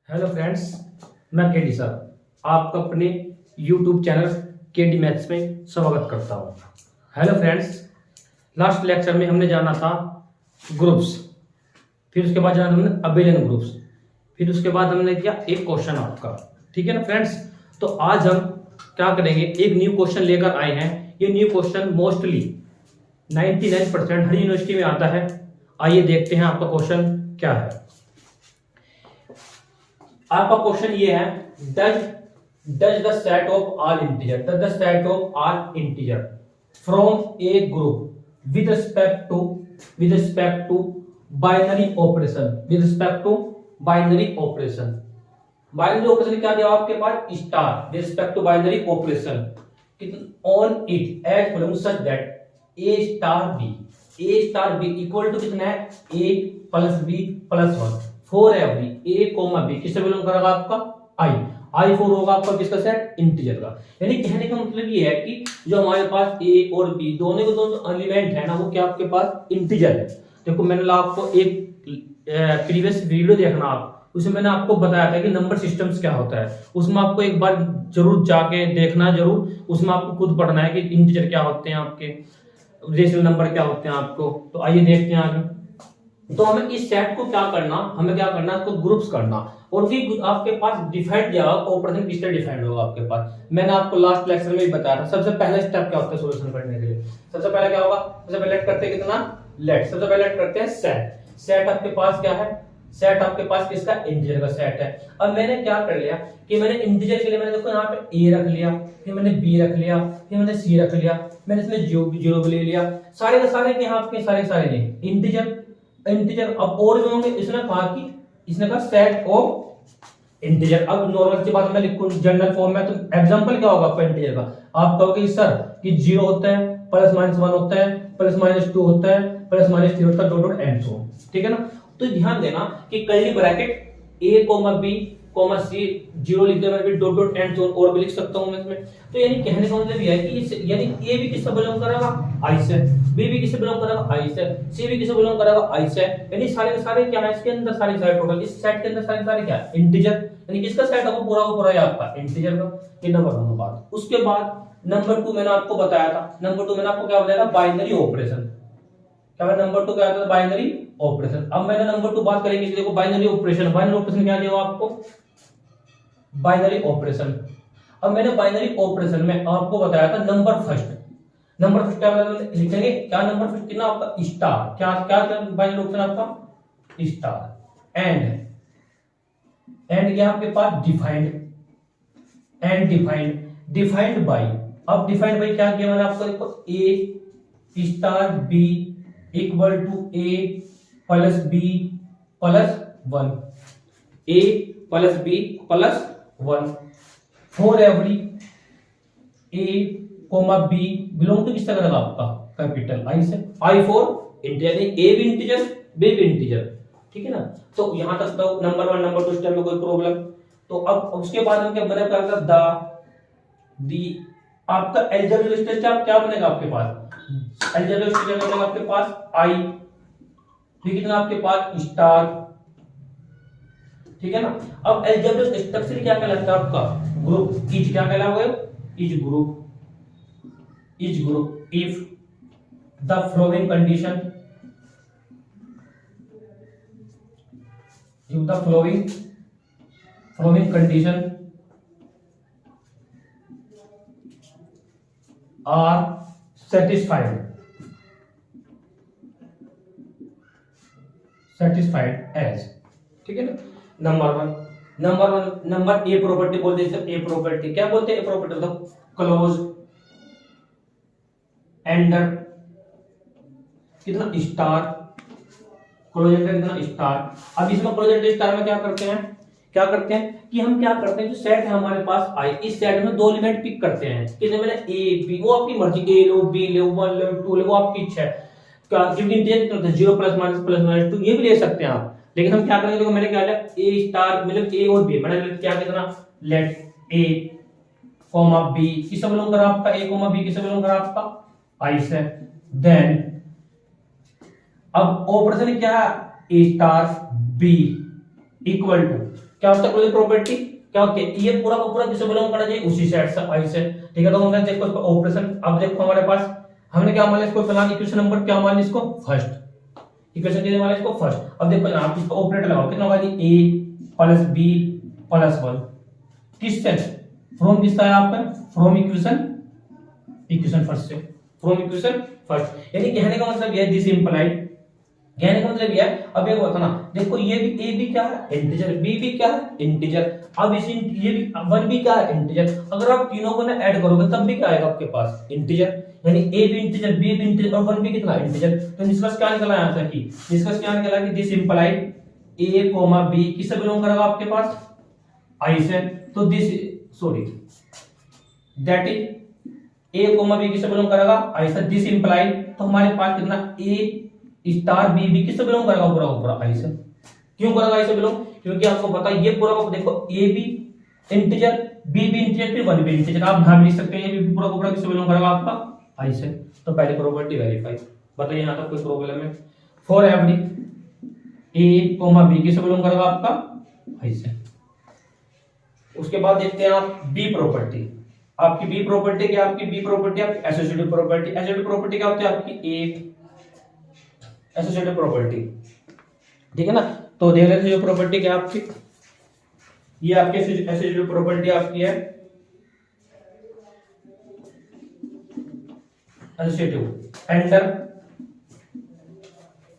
Hello friends, मैं KD sir आपका अपने यूट्यूब चैनल केडी मैथ्स में स्वागत करता हूँ। हेलो फ्रेंड्स, लास्ट लेक्चर में हमने जाना था ग्रुप्स, फिर उसके बाद जाना हमने अबेलियन ग्रुप्स, फिर उसके बाद हमने किया एक क्वेश्चन आपका। ठीक है ना फ्रेंड्स, तो आज हम क्या करेंगे, एक न्यू क्वेश्चन लेकर आए हैं। ये न्यू क्वेश्चन मोस्टली 99% हर यूनिवर्सिटी में आता है। आइए देखते हैं आपका क्वेश्चन क्या है। आपका क्वेश्चन ये है, does the set of all integer from a group with respect to binary operation binary operation क्या दिया आपके पास, star with respect to binary operation on it as following such that A star B equal to कितना है, A plus B plus 1 for every A comma B. किससे belong करेगा आपका, आई four होगा आपका किसका सेट, इंटीजर का। यानी कहने का मतलब ये है कि जो हमारे पास ए और बी दोनों के दोनों एलिमेंट है ना, वो क्या आपके पास इंटीजर है। देखो मैंने आपको एक प्रीवियस वीडियो देखना आप, उसमें मैंने आपको बताया था कि नंबर सिस्टम्स क्या होता है। उसमें आपको एक बार जरूर जाके देखना, जरूर उसमें आपको खुद पढ़ना है कि इंटीजर क्या होते हैं, आपके रेशनल नंबर क्या होते हैं आपको। तो आइए देखते हैं आगे। तो हमें इस सेट को क्या करना, इसको ग्रुप्स करना, और फिर आपके पास डिफाइंड दिया होगा, ऑपरेशन किस तरह डिफाइंड होगा आपके पास। मैंने आपको लास्ट लेक्चर में भी बताया था। सबसे पहला स्टेप क्या होता है सॉल्यूशन करने के लिए, सबसे पहले क्या होगा, सबसे पहले करते हैं कितना, सबसे पहले करते हैं सेट आपके पास क्या है, सेट आपके पास किसका, इंटीजर का सेट है। अब मैंने क्या कर लिया कि मैंने इंटीजर के लिए मैंने देखो यहाँ पे ए रख लिया, फिर मैंने बी रख लिया, फिर मैंने सी रख लिया, मैंने इसमें जीरो भी ले लिया। सारे के सारे के यहाँ पे सारे नहीं इंटीजर। अब और भी होंगे, इसने कहा सेट ऑफ इंटीजर। अब नॉर्मल सी बात मैं लिखूं जनरल फॉर्म में, तो एग्जांपल क्या होगा आपका इंटीजर का, आप कहोगे सर कि 0 होता है, प्लस माइनस 1 होता है, प्लस माइनस 2 होता है, प्लस माइनस 3 होता है, डॉट एंड सो। ठीक है ना। तो ध्यान देना कि कर्ली ब्रैकेट ए कोमा बी कोमा सी 0 लिख दिया मैंने, डॉट एंड सो और भी लिख सकता हूं मैं इसमें। तो यानी कहने का मतलब यह है कि यानी ए भी किससे बिलोंग करेगा, आई से, बी भी किससे बिलोंग करेगा, आई से, सी भी किससे बिलोंग करेगा, आई से। यानी सारे के सारे क्या है इसके अंदर, सारे टोटल इस सेट के अंदर सारे क्या है, इंटीजर। यानी किसका सेट है, पूरा का पूरा है आपका इंटीजर का। ये नंबर 1 बात। उसके बाद नंबर 2 मैंने आपको बताया था, क्या बताया था, बाइनरी ऑपरेशन। क्या है नंबर 2 क्या आता है, बाइनरी ऑपरेशन। अब मैंने नंबर 2 बात करेंगे, देखो बाइनरी ऑपरेशन क्या दिया आपको, बाइनरी ऑपरेशन। अब मैंने बाइनरी ऑपरेशन में आपको बताया था नंबर फर्स्ट क्या लिखेंगे, क्या नंबर फर्स्ट कितना आपका, स्टार। क्या बाइनरी ऑपरेशन आपका, स्टार एंड क्या आपके पास, डिफाइंड बाई। अब डिफाइंड बाई क्या किया मैंने आपको, देखो A star B equal to A plus B plus 1, A plus B plus 1 for every A comma B belong to किस तरह का आपका, कैपिटल आई से, आई फॉर इंटीजर। ए भी इंटीजर, बी भी इंटीजर। ठीक है ना। तो यहां तक तो नंबर 1 नंबर 2 स्टेप में कोई प्रॉब्लम। तो अब उसके बाद हम क्या बनेगा, दी आपका एल्जेब्रिक स्ट्रक्चर क्या बनेगा आपके पास, एल्जेब्रिक स्ट्रक्चर बनेगा आपके पास आई, फिर कितना आपके पास स्टार। ठीक है ना। अब एल्जेब्रिक स्ट्रक्चर क्या कहलाता है आपका, ग्रुप। इज क्या कहलाता है, is group if the flowing condition are satisfied as। ठीक है ना। नंबर ए प्रॉपर्टी बोलते हैं, ए प्रॉपर्टी क्या बोलते हैं, ए प्रॉपर्टी मतलब क्लोज एंडर कितना स्टार, क्लोज एंडर कितना स्टार। अब इसमें क्लोज एंडर स्टार में क्या करते हैं कि हम क्या करते हैं, जो सेट है हमारे पास आई, इस सेट में 2 एलिमेंट पिक करते हैं। कितने मैंने ए बी, वो आपकी मर्जी, ए लो बी लो 1 लो 2 लो, वो आपकी इच्छा है। क्योंकि इंटीजर 0 प्लस माइनस 2 ये भी ले सकते हैं आप। लेकिन हम क्या करेंगे, देखो मैंने क्या लिया, ए स्टार मतलब ए और बी, मैंने क्या कितना, लेट ए कोमा बी किससे बिलोंग कर आपका, ए कोमा बी किससे बिलोंग कर आपका, आई से। देन अब ऑपरेशन क्या है, A star B equal to क्या होता है क्लोजर प्रॉपर्टी, क्या होती है, ये पूरा का पूरा किसे बिलोंग करना चाहिए, उसी सेट से, आई से, ठीक है। तो हमने देखो इसका ऑपरेशन, अब देखो हमारे पास हमने क्या मान लिया इसको, फिलहाल इक्वेशन नंबर क्या मान लिया इसको, फर्स्ट इक्वेशन कितने मान लिया इसको, फर्स्ट। अब देखो यहाँ इसको ऑपरेटर लगाओ, कितना होगा जी, a प्लस b प्लस 1, किससे, फ्रॉम किसका है आपका, फ्रॉम इक्वेशन फर्स्ट से, फ्रॉम इक्वेशन फर्स्ट। यानी कहने का मतलब यह दिस इंप्लाइड, कहने का मतलब यह है, अब ये बताना देखो, ये भी a भी क्या है इंटीजर, b भी क्या है इंटीजर, अब इस ये भी 1 भी क्या है इंटीजर, अगर आप तीनों को ना ऐड करोगे तब भी क्या आएगा आपके पास इंटीजर, यानी a भी इंटीजर, b भी इंटीजर और 1 भी कितना इंटीजर। तो निष्कर्ष क्या निकला यहाँ से कि, निष्कर्ष क्या निकला कि दिस इंप्लाइड a, b किससे बिलोंग करेगा आपके पास, i से, तो this sorry that is a, b किससे बिलोंग करेगा, i से, दिस इंप्लाइड, तो हमारे पास कितना a स्टार b भी किससे बिलोंग करेगा, पूरा पूरा i से। क्यों करेगा i से बिलोंग, क्योंकि आपको पता है ये पूरा को देखो a भी इंटीजर, b भी इंटीजर, फिर 1 भी इंटीजर, आप यहां भी लिख सकते हैं ये भी पूरा को पूरा किससे बिलोंग करेगा आपका i से। तो पहली प्रॉपर्टी वेरीफाई, बताइए यहां तक कोई प्रॉब्लम है। फॉर एवरी a, b किससे बिलोंग करेगा आपका i से। उसके बाद देखते हैं आप b प्रॉपर्टी, आपकी b प्रॉपर्टी क्या, आपकी b प्रॉपर्टी आपकी एसोसिएटिव प्रॉपर्टी, एसोसिएटिव प्रॉपर्टी क्या होती है आपकी, एक एसोसिएटिव प्रॉपर्टी, ठीक है ना। तो देख लेते हैं जो प्रॉपर्टी क्या आपकी, ये आपकी एसोसिएटिव प्रॉपर्टी आपकी है, एसोसिएटिव एंटर,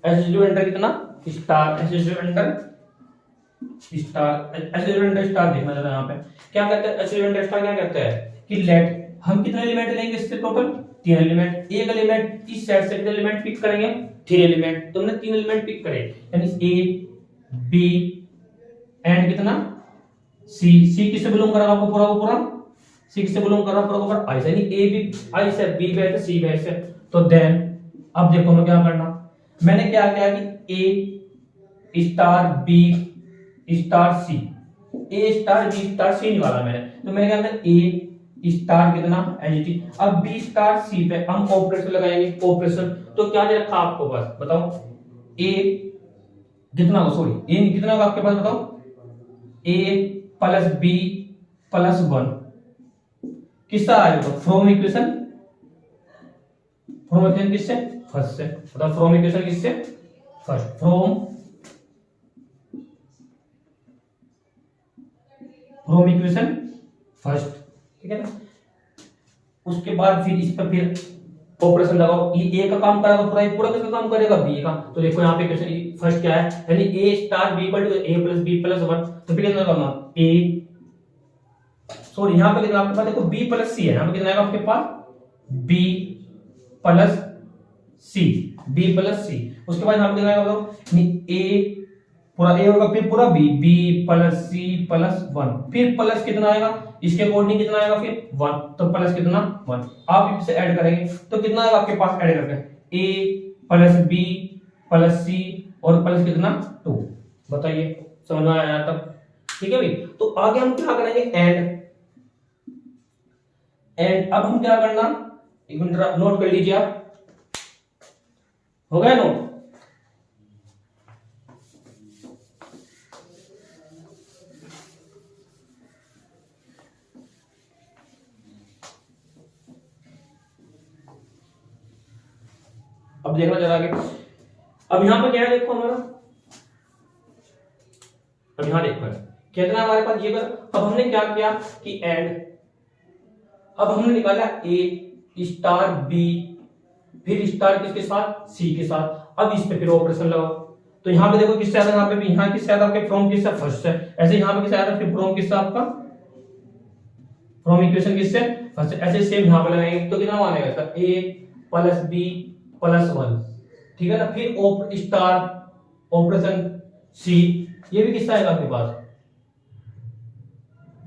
एसोसिएटिव एंटर कितना star, associative enter star, associative enter star देखना जरा यहाँ पे क्या कहते हैं, एसोसिएटिव एंटर स्टार क्या कहते हैं कि लेट, हम कितने एलिमेंट लेंगे इससे टोटल 3 एलिमेंट, एक एलिमेंट इस सेट से कितने एलिमेंट पिक करेंगे 3 एलिमेंट, तुमने 3 एलिमेंट पिक करे, यानी a b एंड कितना c, c किससे बिलोंग करेगा आपको पूरा पूरा, c किससे बिलोंग कर रहा है पूरा पूरा i से, यानी a भी i से, b भी i से, c भी i से। तो देन अब देखो हमें क्या करना, मैंने क्या किया कि a star b star c, a star b star c निकाला मैंने, तो मैंने क्या किया a स्टार कितना एचटी, अब बी स्टार सी पे हम ऑपरेशन लगाएंगे, ऑपरेशन तो क्या दे रखा आपको पास बताओ, ए कितना हो, सॉरी ए कितना होगा आपके पास बताओ, ए प्लस बी प्लस 1 किसका आएगा, तो फ्रॉम इक्वेशन, फ्रॉम इक्वेशन किससे फर्स्ट से, बताओ फ्रॉम इक्वेशन किससे फर्स्ट, फ्रॉम इक्वेशन फर्स्ट, ठीक है ना। उसके बाद फिर इस पर फिर ऑपरेशन लगाओ, ये ए का काम करेगा पूरा, पूरा किसका काम करेगा बी का। तो देखो यहाँ पे क्वेश्चन फर्स्ट क्या है, यानी A star B equal to A plus B plus 1, तो फिर कितना करना ए, सॉरी यहाँ पे कितना आपके पास देखो बी प्लस सी है, यहाँ पे कितना आएगा आपके पास बी प्लस सी, बी प्लस सी। उसके बाद यहाँ पे कितना आएगा बताओ, ए पूरा ए होगा, फिर पूरा B, B plus C plus 1, फिर प्लस कितना आएगा इसके अकॉर्डिंग कितना आएगा फिर 1, तो प्लस कितना 1, आप इसे ऐड करेंगे तो कितना आएगा आपके पास ऐड करके ए प्लस बी प्लस सी और प्लस कितना 2, बताइए समझ में आया तक, ठीक है भाई। तो आगे हम क्या करेंगे एंड, एंड अब हम क्या करना, एक मिनट नोट कर लीजिए आप, हो गया नोट। अब देखना जरा आगे, अब यहां पर क्या है देखो हमारा, अब यहां देखो कितना हमारे पास ये कर, अब हमने क्या किया कि एंड, अब हमने निकाला ए स्टार बी फिर स्टार किसके साथ सी के साथ, अब इस पे फिर ऑपरेशन लगाओ। तो यहाँ पे देखो किससे आता है, यहाँ पे भी यहाँ किससे आता है आपके फ्रॉम किससे फर्स्ट से, ऐसे यहाँ पे किससे आता है फिर फ्रॉम किससे आपका फ्रॉम इक्वेशन किससे फर्स्ट, ऐसे सेम यहाँ पे लगाएंगे तो कितना मानेगा सर ए प्लस बी प्लस 1, ठीक है ना। फिर स्टार ऑपरेशन सी, ये भी किसका आएगा आपके पास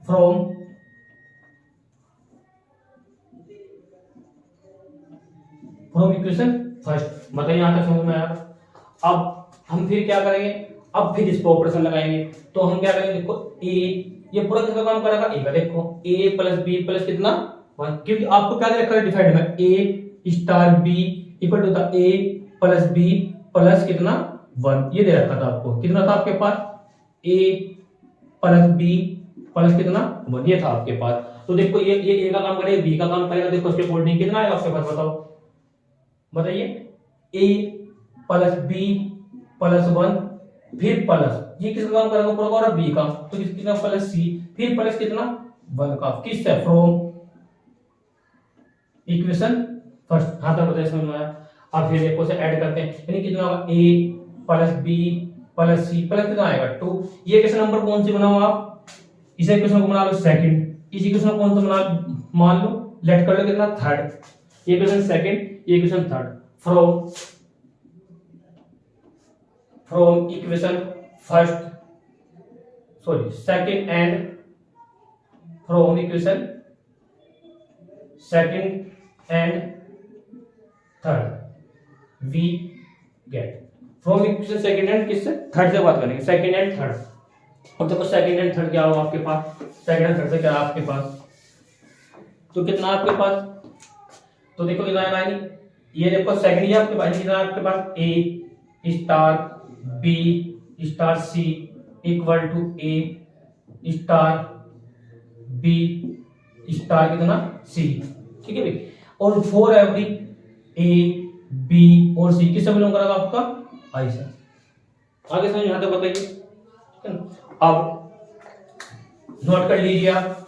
फ्रॉम इक्वेशन फर्स्ट, बताइए यहां तक समझ में आया। अब हम फिर क्या करेंगे, अब फिर इस पर ऑपरेशन लगाएंगे, तो हम क्या करेंगे देखो ए, ये पूरा किसका काम करेगा ए का, देखो ए प्लस बी प्लस कितना 1, क्योंकि आपको क्या दे रखा है डिफाइंड में ए स्टार बी इक्वल टू था ए प्लस बी प्लस कितना 1, ये दे रखा था आपको, कितना था आपके पास ए प्लस बी प्लस कितना 1, ये था आपके पास। तो देखो ये ए का काम करेगा, बी का काम करेगा, देखो उसके अकॉर्डिंग कितना आएगा आपके पास, बताओ बताइए। ए प्लस बी प्लस 1 फिर प्लस ये किसका काम करेगा पूरा और बी का, तो किसका प्लस सी फिर प्लस कितना 1 का, किससे फ्रॉम इक्वेशन फर्स्ट। हाँ तो बताइए समझ में आया। अब फिर देखो से ऐड करते हैं, यानी कितना होगा A plus B plus C plus कितना आएगा 2। ये क्वेश्चन नंबर कौन सी बनाओ आप, इसे क्वेश्चन को बना लो सेकंड, इसी क्वेश्चन कौन सा बना मान लो लेट कर लो कितना थर्ड, ये क्वेश्चन सेकंड ये question third. From equation first sorry second and from equation second and third we get from equation second and किससे थर्ड से बात करेंगे, सेकंड एंड थर्ड। अब देखो सेकंड एंड थर्ड क्या होगा आपके पास, सेकंड एंड थर्ड से क्या है आपके पास, तो कितना आपके पास, तो देखो कितना आएगा, ये देखो सेकंड ये आपके पास कितना आपके पास A star B star C equal to A star B star कितना सी, ठीक है भाई। और फॉर एवरी ए बी और सी किससे बिलोंग करेगा आपका आई से। आगे समझ यहां तक बताइए। अब नोट कर लीजिए आप,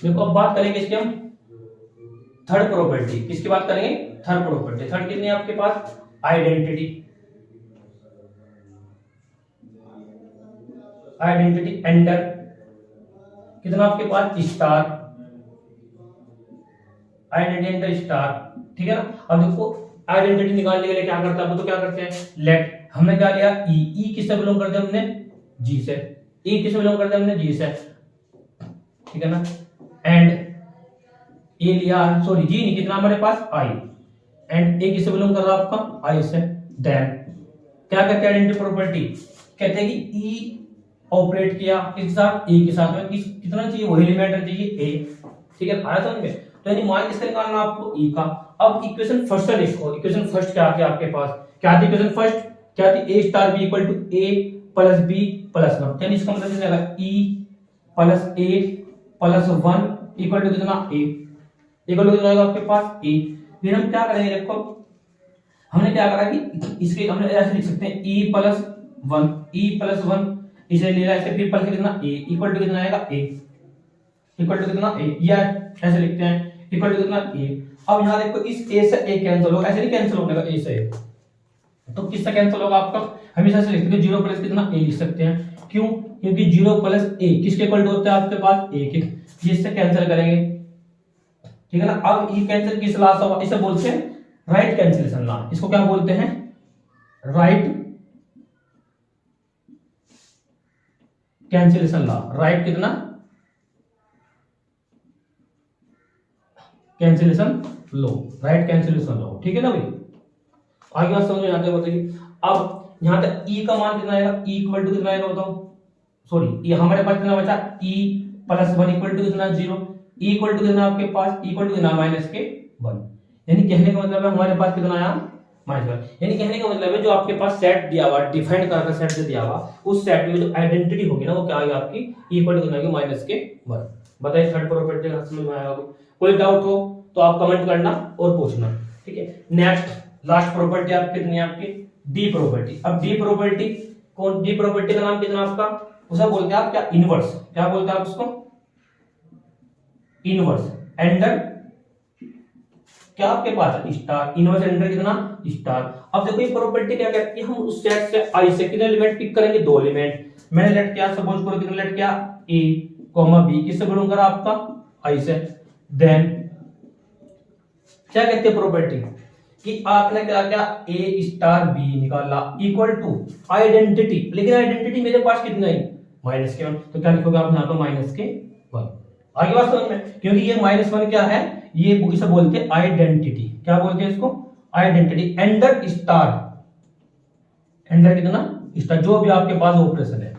देखो अब बात करेंगे इसके हम थर्ड प्रॉपर्टी, किसकी बात करेंगे थर्ड प्रॉपर्टी। थर्ड कितनी है आपके पास आइडेंटिटी, आइडेंटिटी एंटर कितना आपके पास स्टार, आइडेंटिटी एंटर स्टार, ठीक है ना। अब देखो आइडेंटिटी निकालने के लिए क्या करता है वो तो क्या करते हैं लेट, हमने क्या लिया ई किससे बिलोंग करते हैं हमने जी से, ई किससे बिलोंग करते हैं हमने जी से, ठीक है ना। एंड ए लिया सॉरी जी नहीं कितना हमारे पास आई, एंड ए किससे बिलोंग कर रहा है आपका आई से। देन क्या कहते हैं आइडेंटिटी प्रॉपर्टी, कहते हैं कि ई ऑपरेट किया किसके साथ ए के साथ में, कितना चाहिए वो एलिमेंट चाहिए ए, ठीक है आया समझ में। तो यानी मान किसका निकालना आपको ई का। अब इक्वेशन फर्स्ट से देखो, इक्वेशन फर्स्ट क्या आती है आपके पास, क्या आती है इक्वेशन फर्स्ट क्या आती है A star B equal to A plus B plus 1, यानी इसका मतलब क्या है E plus A plus 1 equal to कितना ए, इक्वल टू कितना आएगा आपके पास ए। फिर हम क्या करेंगे देखो, हमने क्या करा कि इसके हमने ऐसे लिख सकते हैं ई प्लस 1 इसे ले रहा है, फिर प्लस कितना ए इक्वल टू कितना आएगा ए, इक्वल टू कितना ए, या ऐसे लिखते हैं इक्वल टू कितना ए। अब यहां देखो इस ए से ए कैंसिल होगा, ऐसे नहीं कैंसिल होने का ए से ए, तो किससे कैंसिल होगा आपका, हमेशा से लिखते हैं 0 प्लस कितना ए लिख सकते हैं, क्यों क्योंकि 0 प्लस ए किसके इक्वल टू होता है आपके पास ए के, ये इससे कैंसिल करेंगे, ठीक है ना। अब ये कैंसिल किस लॉ से होगा, इसे बोलते हैं राइट कैंसिलेशन लॉ, इसको क्या बोलते हैं राइट कैंसिलेशन लॉ, राइट कितना कैंसिलेशन लो, राइट कैंसिलेशन लो, ठीक है ना भाई। आगे बात समझ में आते बताइए। अब यहां तक ई का मान कितना आएगा, ई इक्वल टू कितना आएगा बताओ, सॉरी ये हमारे पास कितना बचा ई प्लस 1 इक्वल टू कितना 0, ई इक्वल टू कितना आपके पास इक्वल टू कितना माइनस के 1, यानी कहने का मतलब है हमारे पास कितना आया -1, यानी कहने का मतलब है जो आपके पास सेट दिया हुआ डिफाइन करके सेट से दिया हुआ उस सेट में जो आइडेंटिटी होगी ना वो क्या आएगी आपकी इक्वल टू कितना आएगी -1। बताइए थर्ड प्रॉपर्टी समझ में आएगा, कोई डाउट हो तो आप कमेंट करना और पूछना, ठीक है। नेक्स्ट लास्ट प्रॉपर्टी आपकी कितनी है आपकी डी प्रॉपर्टी। अब डी प्रॉपर्टी कौन, डी प्रॉपर्टी का नाम कितना आपका, उसे बोलते हैं आप क्या इनवर्स, क्या बोलते हैं आप उसको इनवर्स एंडर, क्या आपके पास है स्टार, इनवर्स एंडर कितना स्टार। अब देखो ये प्रॉपर्टी क्या कहती है, हम उस सेट से आई से कितने एलिमेंट पिक करेंगे 2 एलिमेंट, मैंने लेट किया सपोज करो कितना लेट किया ए बी, किससे बिलोंग करा आपका आई से। देन क्या कहते हैं प्रॉपर्टी कि आपने क्या किया ए स्टार बी निकाला इक्वल टू आइडेंटिटी, लेकिन आइडेंटिटी मेरे पास कितना है -1, तो क्या लिखोगे आप यहाँ पर -1। आगे बात समझ में, क्योंकि ये -1 क्या है, ये इसे बोलते हैं आइडेंटिटी, क्या बोलते हैं इसको आइडेंटिटी एंडर स्टार, एंडर कितना स्टार जो भी आपके पास ऑपरेशन है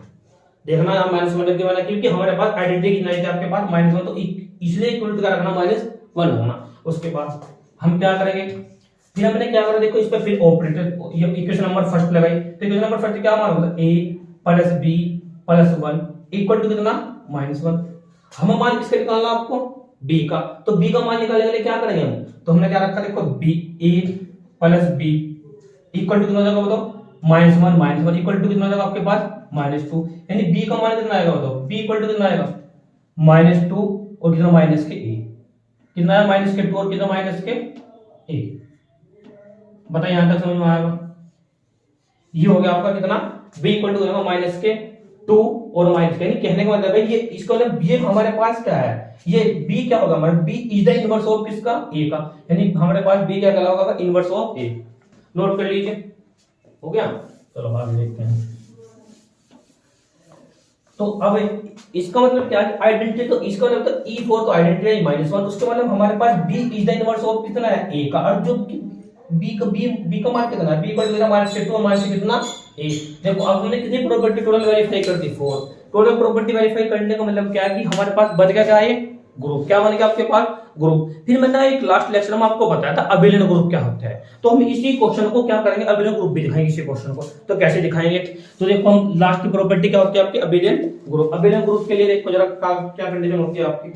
देखना है -1 के वाला, क्योंकि हमारे पास आइडेंटिटी कितना है आपके पास -1, तो इसलिए इक्वल टू का रखना -1 होना। उसके बाद हम क्या करेंगे फिर हमने क्या करा, देखो इस पर फिर ऑपरेटर, ये इक्वेशन नंबर फर्स्ट लगाई, तो इक्वेशन नंबर फर्स्ट क्या मान होगा, a plus b plus 1 equal to कितना, -1। हमें मान किसका निकालना आपको, b का, तो b का मान निकालने के लिए क्या करेंगे हम, तो हमने क्या रखा, देखो b a plus b equal to कितना हो जाएगा बताओ, -1 -1 इक्वल टू कितना हो जाएगा आपके पास, -2, यानी b का मान कितना आएगा बताओ, b इक्वल टू कितना आएगा, -2 और कितना माइनस के a, कितना है -2 और कितना माइनस के a। बताइए यहां तक समझ में आएगा, ये हो गया आपका कितना, b इक्वल टू -2 और माइनस, यानी कहने का मतलब है ये इसका मतलब ये हमारे पास क्या है, ये b क्या होगा हमारा, b is the inverse of किसका, a का, यानी हमारे पास b क्या कहलाएगा, इनवर्स ऑफ a। नोट कर लीजिए, हो गया। चलो आगे देखते हैं। तो अब इसका मतलब क्या है, आइडेंटिटी, तो इसका मतलब तो e4 तो आइडेंटिटी है -1, उसके मतलब हमारे पास b is the inverse of कितना है, a का, और जो b का मान कितना है, b इक्वल टू -2 और माइनस कितना a। देखो अब हमने कितनी प्रॉपर्टी टोटल वेरीफाई कर दी, 4। टोटल प्रॉपर्टी वेरीफाई करने का मतलब क्या है कि हमारे पास बच गया क्या है, ग्रुप, क्या बन गया आपके पास, ग्रुप। फिर मैंने एक लास्ट लेक्चर में आपको बताया था अबेलियन ग्रुप क्या होता है, तो हम इसी क्वेश्चन को क्या करेंगे, अबेलियन ग्रुप भी दिखाएंगे इसी क्वेश्चन को। तो कैसे दिखाएंगे, तो देखो हम लास्ट की प्रॉपर्टी क्या होती है आपकी, अबेलियन ग्रुप। अबेलियन ग्रुप के लिए देखो जरा क्या कंडीशन होती है आपकी,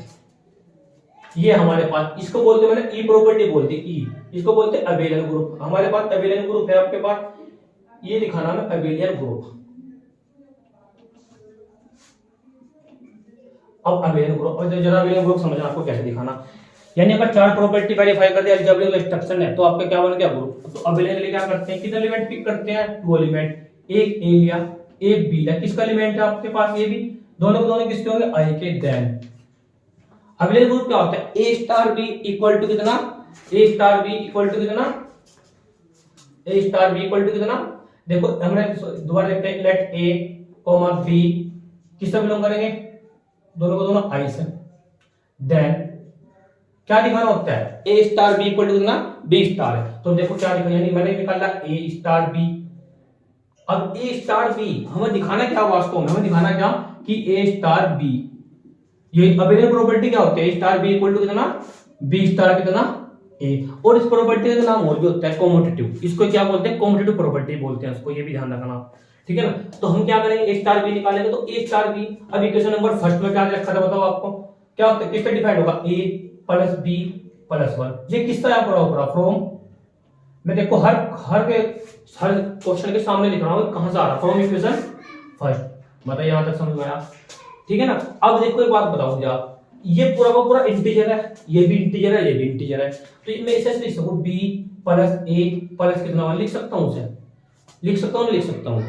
ये हमारे पास, इसको बोलते हैं, मैंने ई प्रॉपर्टी बोलती है, ई, इसको बोलते हैं अबेलियन ग्रुप। हमारे पास अबेलियन ग्रुप है आपके पास, ये दिखाना है अबेलियन ग्रुप। अब अबेलियन ग्रुप, और जरा अबेलियन ग्रुप समझना आपको कैसे दिखाना, यानी अगर चार प्रॉपर्टी वेरीफाई कर दिया, अलजेब्रिक स्ट्रक्चर है, तो आपका क्या बन गया, ग्रुप। तो अबेलियन के लिए क्या करते हैं, कितने एलिमेंट पिक करते हैं, 2 एलिमेंट, एक ए लिया एक बी लिया, किसका एलिमेंट है आपके पास, ये भी, दोनों के दोनों किसके होंगे, आई के। देन अबेलियन ग्रुप क्या होता है, A star B equal to कितना, ए स्टार बी इक्वल टू कितना, ए स्टार बी इक्वल टू कितना। देखो हमने दोबारा देखते हैं, लेट ए कॉमा बी किससे बिलोंग करेंगे, दोनों को दोनों आई से। देन क्या दिखाना होता है, A star B equal to कितना, बी स्टार है, तो देखो क्या दिखा, यानी मैंने निकाला ए स्टार बी। अब ए स्टार बी हमें दिखाना क्या, वास्तव में हमें दिखाना क्या कि ए स्टार बी, ये अबेलियन प्रॉपर्टी क्या होती है, A star B equal to कितना, बी स्टार कितना, ए। और इस प्रॉपर्टी का नाम और भी होता है कॉम्यूटेटिव, इसको क्या बोलते हैं, कॉम्यूटेटिव प्रॉपर्टी बोलते हैं इसको, ये भी ध्यान रखना, ठीक है ना। तो हम क्या करेंगे, ए स्टार बी निकालेंगे, तो ए स्टार बी, अब इक्वेशन नंबर फर्स्ट में क्या रखा था बताओ आपको, क्या होता है, किससे डिफाइंड होगा, ए प्लस बी प्लस 1, ये किसका है पूरा फ्रॉम, मैं देखो हर क्वेश्चन के सामने लिख रहा हूं कहां से आ रहा, फ्रॉम इक्वेशन फर्स्ट। बताइए यहां तक समझ में आया, ठीक है ना। अब देखो एक बात बताओ मुझे आप, ये पूरा का पूरा इंटीजर है, ये भी इंटीजर है, ये भी इंटीजर है, तो मैं इसे लिख सकूं b प्लस a प्लस कितना 1, लिख सकता हूं, उसे लिख सकता हूं, लिख सकता हूं,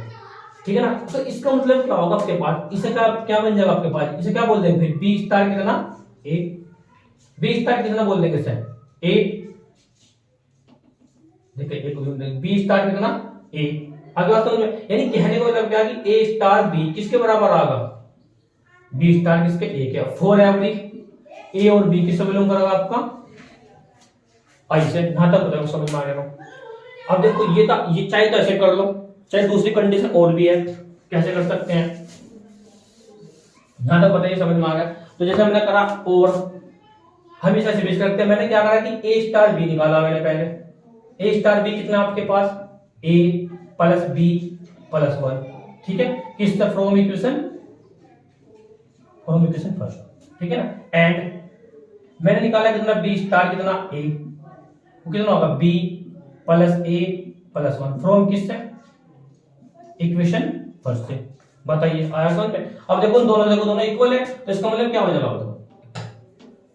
ठीक है ना। तो इसका मतलब क्या होगा आपके पास, इसे क्या बन जाएगा आपके पास, इसे क्या बोल देंगे फिर, b स्टार कितना a, b स्टार कितना बोल देंगे इसे, a, देखिए b स्टार कितना a। आगे बात समझ में, यानी कहने का मतलब क्या कि a स्टार b किसके बराबर आएगा, b स्टार किसके, a के। फॉर एवरी a और b किससे बिलोंग करेगा आपका, आई से। यहां तक बताओ समझ में आ गया। अब देखो ये चाहे तो ऐसे कर लो, चाहे दूसरी कंडीशन और भी है, कैसे कर सकते हैं, यहां तक बताइए समझ में आ गया। तो जैसे हमने करा, और हमेशा से बेस करते हैं, मैंने क्या करा कि a स्टार b निकाला मैंने पहले, a स्टार b कितना आपके पास, a प्लस b प्लस 1, ठीक है, किस तरह, फ्रॉम इक्वेशन फर्स्ट, ठीक है ना। एंड मैंने निकाला कितना, b स्टार कितना a, वो कितना होगा, b plus a plus 1, from किससे, इक्वेशन फर्स्ट से। बताइए आया समझ में। अब देखो दोनों इक्वल है, तो इसका मतलब क्या हो जाएगा,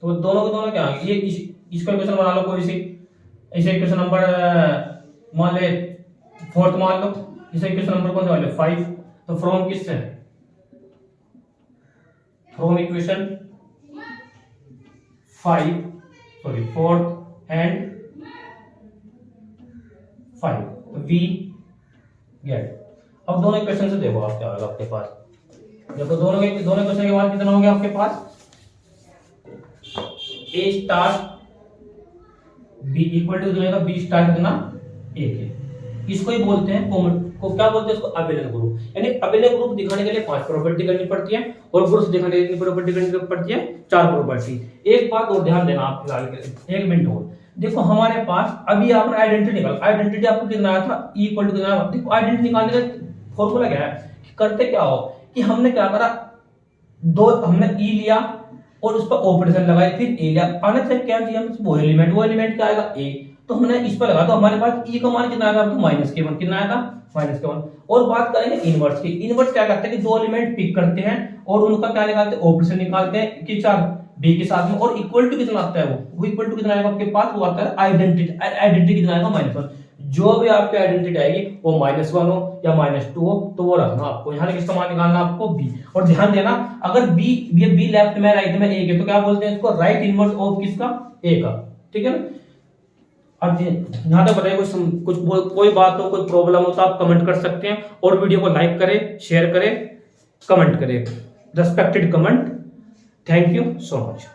तो दोनों को दोनों क्या, ये इसका इक्वेशन बना लो कोई सी, इसे इक्वेशन नंबर मान ले 4th मान लो, इसे इक्वेशन नंबर कौन सा मान ले 5, तो फ्रॉम किससे, from equation 4th and 5, we get. अब दोनों इक्वेशन से देखो आप क्या होगा आपके पास, देखो दोनों इक्वेशन के बाद कितना हो गया आपके पास, A star B equal to जाएगा बी स्टार कितना ए के। इसको ही बोलते हैं को क्या बोलते हैं इसको, अबेलियन ग्रुप। यानी अबेलियन ग्रुप दिखाने के लिए 5 प्रॉपर्टी करनी पड़ती है, और ग्रुप दिखाने के लिए प्रॉपर्टी करनी पड़ती है 4 प्रॉपर्टी। एक बात और ध्यान देना आप फिलहाल के लिए, 1 मिनट और, देखो हमारे पास अभी आपने आइडेंटिटी निकाल, आइडेंटिटी आपको कितना आया था, ई इक्वल टू कितना आया। देखो आइडेंटिटी निकालने का फॉर्मूला क्या है, करते क्या हो कि हमने क्या करा, दो हमने ई लिया और उस पर ऑपरेशन लगाई, फिर ए लिया, आना चाहिए क्या चाहिए हमें, वो एलिमेंट क्या आएगा ए, तो हमने इस पर लगा, तो हमारे पास ई का मान कितना आया था, -k1 कितना आया था, -k1। और बात करेंगे इनवर्स की, इनवर्स क्या करते हैं कि दो एलिमेंट पिक करते हैं और उनका क्या निकालते हैं, ऑपरेशन निकालते हैं कि चार बी के साथ में, और इक्वल टू कितना आता है, वो इक्वल टू कितना आएगा आपके पास, वो आता है आइडेंटिटी कितना आएगा, -1। जो भी आपकी आइडेंटिटी आएगी वो -1 हो या -2 हो तो वो रखना आपको, यहाँ किसका मान निकालना आपको बी। और ध्यान देना अगर बी ये बी लेफ्ट में राइट में ए के, तो क्या बोलते हैं इसको, राइट इनवर्स ऑफ किसका, ए का, ठीक है ना। अब यहाँ तक बताइए कुछ कोई बात हो, कोई प्रॉब्लम हो तो आप कमेंट कर सकते हैं, और वीडियो को लाइक करें, शेयर करें, कमेंट करें, respected comment. Thank you so much.